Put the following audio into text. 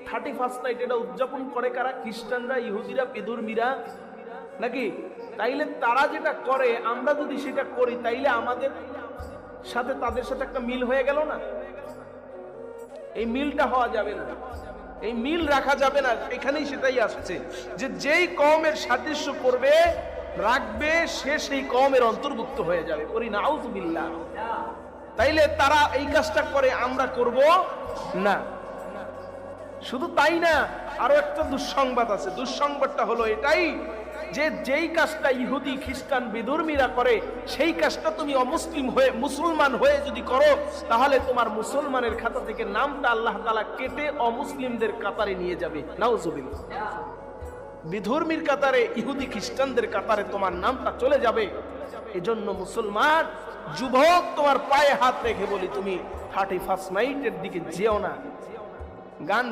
31st night এটা উদযাপন করে কারা? খ্রিস্টানরা, ইহুদিরা, বিধর্মীরা নাকি? তাইলে তারা যেটা করে আমরা যদি সেটা করি তাইলে আমাদের সাথে তাদের সাথে একটা মিল হয়ে গেল না? এই মিলটা হওয়া যাবে না, এই মিল রাখা যাবে না। এখানেই সেটাই আসছে যে যেই কওমের সাদৃশ্য করবে রাখবে সে সেই কওমের অন্তর্ভুক্ত হয়ে যাবে। করি নাউযুবিল্লাহ। তাইলে তারা এই কাজটা করে, আমরা করব না। শুধু তাই না, আরো একটা দুঃসংবাদ আছে। দুঃসংবাদটা হলো এটাই যে যেই কাজটা ইহুদি, খ্রিস্টান, বিধর্মীরা করে সেই কাজটা তুমি অমুসলিম হয়ে মুসলমান হয়ে যদি করো তাহলে তোমার মুসলমানের খাতা থেকে নামটা আল্লাহ তাআলা কেটে অমুসলিমদের কাতারে নিয়ে যাবে। নাউযুবিল্লাহ। বিধর্মীর কাতারে, ইহুদি খ্রিস্টানদের কাতারে তোমার নামটা চলে যাবে। এজন্য মুসলমান যুবক, তোমার পায়ে হাত রেখে বলি, তুমি 31st নাইটের দিকে যেও না। গান